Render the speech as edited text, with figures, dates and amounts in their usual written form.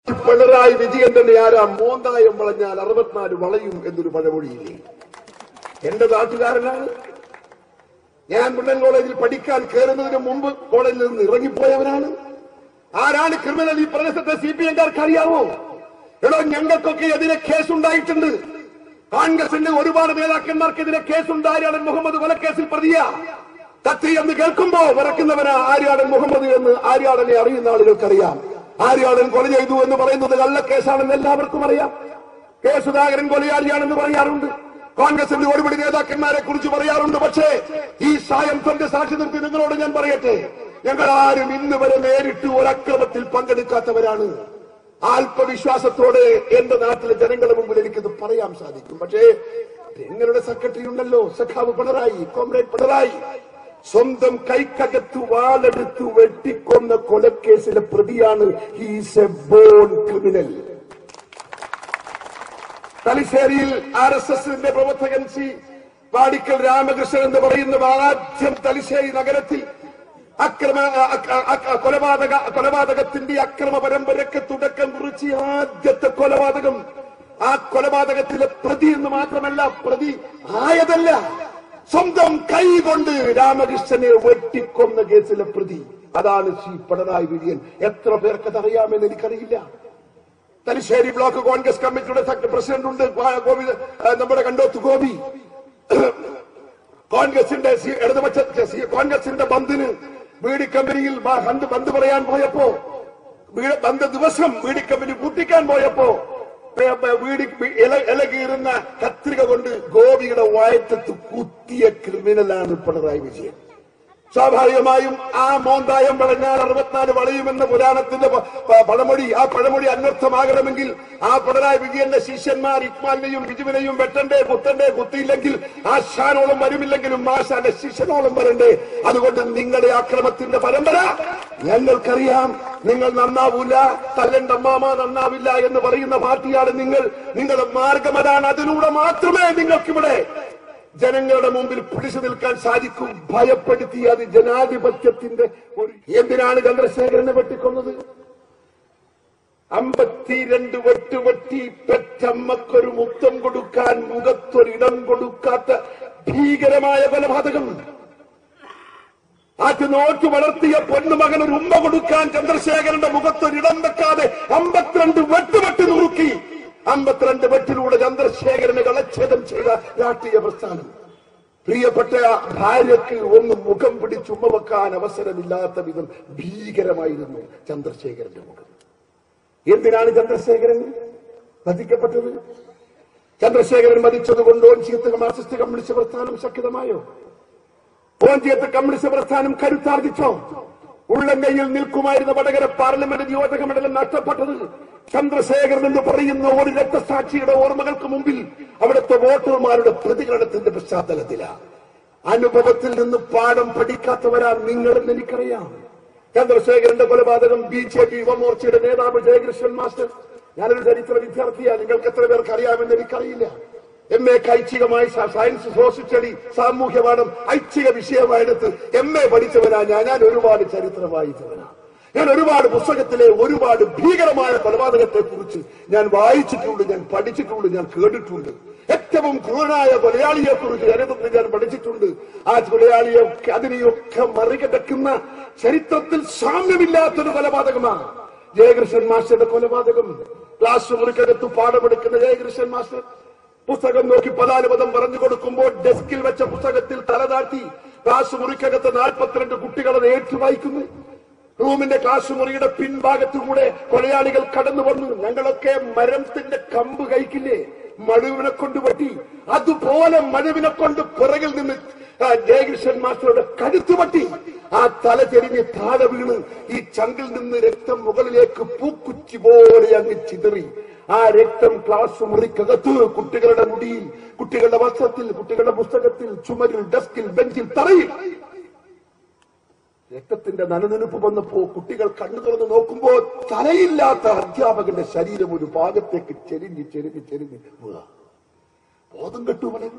പിണറായി വിജയൻ തന്നെ ആരാ മോന്തായം വളഞ്ഞാൽ 64 വളയും എന്നൊരു പഴമൊഴിയില്ലേ? എന്റെ നാട്ടുകാരനാണ്. ഞാൻ മുണ്ടൻ കോളേജിൽ പഠിക്കാൻ കയറുന്നതിന് മുമ്പ് കോളേജിൽ നിന്ന് ഇറങ്ങിപ്പോയവനാണ്. ആരാണ് ക്രിമിനൽ ഈ പ്രദേശത്തെ CPM-കാർക്ക് അറിയാമോ? എടോ, ഞങ്ങൾക്കൊക്കെ എതിരെ കേസുണ്ടായിട്ടുണ്ട്. കോൺഗ്രസിന്റെ ഒരുപാട് നേതാക്കന്മാർക്കെതിരെ കേസുണ്ടായാണ്. മുഹമ്മദ് കൊലക്കേസിൽ പ്രതിയാ. തത്തി എന്ന് കേൾക്കുമ്പോ വിറക്കുന്നവനാ ആര്യാടൻ മുഹമ്മദ് എന്ന് ആര്യാടനെ അറിയുന്ന ആളുകൾക്കറിയാം. ആര്യാടൻ കൊല ചെയ്തു എന്ന് പറയുന്നത് കള്ളക്കേസാണെന്ന് എല്ലാവർക്കും അറിയാം. കെ സുധാകരൻ കൊലയാളിയാണെന്ന് പറയാറുണ്ട്. കോൺഗ്രസിന്റെ ഒരുപടി നേതാക്കന്മാരെ കുറിച്ച് പറയാറുണ്ട്. പക്ഷേ ഈ സായംസന്റെ സാക്ഷി നിർത്തി നിങ്ങളോട് ഞാൻ പറയട്ടെ, ഞങ്ങൾ ആരും ഇന്ന് വരെ നേരിട്ട് ഒരക്രമത്തിൽ പങ്കെടുക്കാത്തവരാണ്. ആത്മവിശ്വാസത്തോടെ എന്റെ നാട്ടിലെ ജനങ്ങളുടെ മുമ്പിൽ എനിക്കിത് പറയാൻ സാധിക്കും. പക്ഷേ നിങ്ങളുടെ സെക്രട്ടറി ഉണ്ടല്ലോ, സഖാവ് പിണറായി, കോമ്രേഡ് പിണറായി, സ്വന്തം കൈക്കകത്ത് വാളെടുത്ത് വെട്ടിക്കൊന്ന കൊലക്കേസിലെ പ്രതിയാണ്. He's a born criminal. തലശ്ശേരിയിൽ RSSന്റെ പ്രവർത്തകൻ വാടിക്കൽ രാമകൃഷ്ണൻ എന്ന് പറയുന്ന ആദ്യം തലശ്ശേരി നഗരത്തിൽ കൊലപാതകത്തിന്റെ അക്രമ പരമ്പരയ്ക്ക് തുടക്കം കുറിച്ച് ആദ്യത്തെ കൊലപാതകം. ആ കൊലപാതകത്തിലെ പ്രതി എന്ന് മാത്രമല്ല, പ്രതി ആയതല്ല, സ്വന്തം കൈ കൊണ്ട് രാമകൃഷ്ണനെ വെട്ടിക്കൊന്ന കേസിലെ പ്രതി അതാണ് പിണറായി വിജയൻ. എത്ര പേർക്കത് അറിയാമെന്ന് എനിക്കറിയില്ല. തലശ്ശേരി ബ്ലോക്ക് കോൺഗ്രസ് കമ്മിറ്റിയുടെ പ്രസിഡന്റ് ഉണ്ട്, നമ്മുടെ കണ്ടോത്ത് ഗോപി. കോൺഗ്രസിന്റെ ഇടതുപക്ഷ കോൺഗ്രസിന്റെ ബന്ദിന് ബീഡി കമ്പനിയിൽ ബന്ദ് പറയാൻ പോയപ്പോ, ബന്ദ് ദിവസം ബീഡി കമ്പനി പൂട്ടിക്കാൻ പോയപ്പോ ഇലകീറുന്ന കത്രിക കൊണ്ട് ഗോപിയുടെ വയറ്റത്ത് കുത്തിയ ക്രിമിനലാണ് പിണറായി വിജയൻ. സ്വാഭാവികമായും ആ മോന്തായം വളഞ്ഞാൽ 64 വളയുമെന്ന പുരാണത്തിന്റെ പഴമൊഴി, ആ പഴമൊഴി അനർത്ഥമാകണമെങ്കിൽ ആ പിണറായി വിജയന്റെ ശിഷ്യന്മാർ ഇക്മാലിനെയും ബിജുവിനെയും വെട്ടണ്ടേ, കുത്തണ്ടേ. കുത്തിയില്ലെങ്കിൽ ആശാനോളം വരുമില്ലെങ്കിലും ആശാന്റെ ശിഷ്യനോളം വരണ്ടേ. അതുകൊണ്ട് നിങ്ങളുടെ ആക്രമത്തിന്റെ പരമ്പര ഞങ്ങൾക്കറിയാം. നിങ്ങൾ നന്നാവൂല, തല്ലന്റെ അമ്മാമ നന്നാവില്ല എന്ന് പറയുന്ന പാർട്ടിയാണ് നിങ്ങൾ. നിങ്ങളുടെ മാർഗം അതാണ്. അതിലൂടെ മാത്രമേ നിങ്ങൾക്കിവിടെ ജനങ്ങളുടെ മുമ്പിൽ പിടിച്ചു നിൽക്കാൻ സാധിക്കും. ഭയപ്പെടുത്തി അത് ജനാധിപത്യത്തിന്റെ എന്തിനാണ് ചന്ദ്രശേഖരനെ വെട്ടിക്കൊന്നത്? 52 വെട്ടുവെട്ടി പെറ്റമ്മക്കൊരു മുത്തം കൊടുക്കാൻ മുഖത്തൊരിടം കൊടുക്കാത്ത ഭീകരമായ കൊലപാതകം. ആറ്റ് നോറ്റ് വളർത്തിയ പൊന്നുമകൻ ഒരു ഉമ്മ കൊടുക്കാൻ ചന്ദ്രശേഖരന്റെ മുഖത്തൊരിടം വെക്കാതെ 52 വെട്ടുവെട്ടി നുറുക്കി. 52 വെട്ടിലൂടെ ചന്ദ്രശേഖരനെ കളച്ഛേദം ചെയ്ത രാഷ്ട്രീയ പ്രസ്ഥാനം. പ്രിയപ്പെട്ട ഭാര്യയ്ക്ക് ഒന്ന് മുഖം പിടിച്ചുമ്മ വെക്കാൻ അവസരമില്ലാത്ത വിധം ഭീകരമായിരുന്നു ചന്ദ്രശേഖരന്റെ മുഖം. എന്തിനാണ് ചന്ദ്രശേഖരൻ വധിക്കപ്പെട്ടത്? ചന്ദ്രശേഖരൻ വധിച്ചതുകൊണ്ട് ഓഞ്ചിയത്ത് മാർക്സിസ്റ്റ് കമ്മ്യൂണിസ്റ്റ് പ്രസ്ഥാനം ശക്തമായോ? ഓഞ്ചിയത്ത് കമ്മ്യൂണിസ്റ്റ് പ്രസ്ഥാനം കരുത്താർജിച്ചോ? ഉള്ളംകൈയിൽ നിൽക്കുമായിരുന്ന വടകര പാർലമെന്റ് നിയോജക മണ്ഡലം നഷ്ടപ്പെട്ടത് ചന്ദ്രശേഖരൻ എന്ന് പറയുന്ന ഒരു രക്തസാക്ഷിയുടെ ഓർമ്മകൾക്ക് മുമ്പിൽ അവിടുത്തെ വോട്ടർമാരുടെ പ്രതികരണത്തിന്റെ പശ്ചാത്തലത്തിലാണ്. അനുഭവത്തിൽ നിന്ന് പാഠം പഠിക്കാത്തവരാ നിങ്ങളെന്ന് എനിക്കറിയാം. ചന്ദ്രശേഖരന്റെ കൊലപാതകം BJP യുവമോർച്ചയുടെ നേതാവ് ജയകൃഷ്ണൻ മാസ്റ്റർ, ഞാനൊരു ചരിത്ര വിദ്യാർത്ഥിയാണ്, നിങ്ങൾക്ക് എത്ര പേർക്ക് അറിയാമെന്ന് എനിക്കറിയില്ല. MA ഐച്ഛികമായി സയൻസ്, സോഷ്യൽ സ്റ്റഡി, സാമൂഹ്യ പാഠം ഐച്ഛിക വിഷയമായെടുത്ത് MA പഠിച്ചവനാ ഞാൻ ഒരുപാട് ചരിത്രം വായിച്ചവനാ. ഞാൻ ഒരുപാട് പുസ്തകത്തിലെ ഒരുപാട് ഭീകരമായ കൊലപാതകത്തെ കുറിച്ച് ഞാൻ വായിച്ചിട്ടുണ്ട്, ഞാൻ പഠിച്ചിട്ടുണ്ട്, ഞാൻ കേട്ടിട്ടുണ്ട്. ഏറ്റവും ക്രൂരനായ കൊലയാളിയെ കുറിച്ച് ചരിത്രത്തിൽ ഞാൻ പഠിച്ചിട്ടുണ്ട്. ആ കൊലയാളിയെ അതിനെയൊക്കെ മറികടക്കുന്ന ചരിത്രത്തിൽ സാമ്യമില്ലാത്തൊരു കൊലപാതകമാണ് ജയകൃഷ്ണൻ മാസ്റ്ററുടെ കൊലപാതകം. ക്ലാസ് മുറിക്കകത്ത് പാഠമെടുക്കുന്ന ജയകൃഷ്ണൻ മാസ്റ്റർ പുസ്തകം നോക്കി പദാനുപദം പറഞ്ഞു കൊടുക്കുമ്പോൾ ഡെസ്കിൽ വെച്ച പുസ്തകത്തിൽ തലതാട്ടി ക്ലാസ് മുറിക്കകത്ത് 42 കുട്ടികളത് ഏറ്റുവായിക്കുന്നു. റൂമിന്റെ ക്ലാസ് മുറിയുടെ പിൻഭാഗത്തുകൂടെ കൊലയാളികൾ കടന്നു വന്നു. ഞങ്ങളൊക്കെ മരത്തിന്റെ കമ്പ് കഴിക്കില്ലേ, മഴുവിനെ കൊണ്ട് വെട്ടി, അതുപോലെ മഴുവിനെ കൊണ്ട് പിറകിൽ നിന്ന് ജയകൃഷ്ണൻ മാസ്റ്ററുടെ കഴുത്ത് വെട്ടി. ആ തല ചെരിഞ്ഞ് താഴെ വീണ് ഈ ചങ്കിൽ നിന്ന് രക്തം മുകളിലേക്ക് പൂക്കുച്ചി പോലെ അങ്ങ് ചിതറി. ആ രക്തം ക്ലാസ് മുറിക്കകത്ത് കുട്ടികളുടെ മുടിയിൽ, കുട്ടികളുടെ വസ്ത്രത്തിൽ, കുട്ടികളുടെ പുസ്തകത്തിൽ, ചുമരിൽ, ഡെസ്കിൽ, ബെഞ്ചിൽ, തറയിൽ രക്തത്തിന്റെ നനനനുപ്പ് വന്നപ്പോ കുട്ടികൾ കണ്ണു തുറന്ന് നോക്കുമ്പോൾ തലയില്ലാത്ത അധ്യാപകന്റെ ശരീരം ഒരു ഭാഗത്തേക്ക് ചെരിഞ്ഞ് ചെരിഞ്ഞ് ചെരിഞ്ഞ് ബോധം കെട്ടു. വളരെ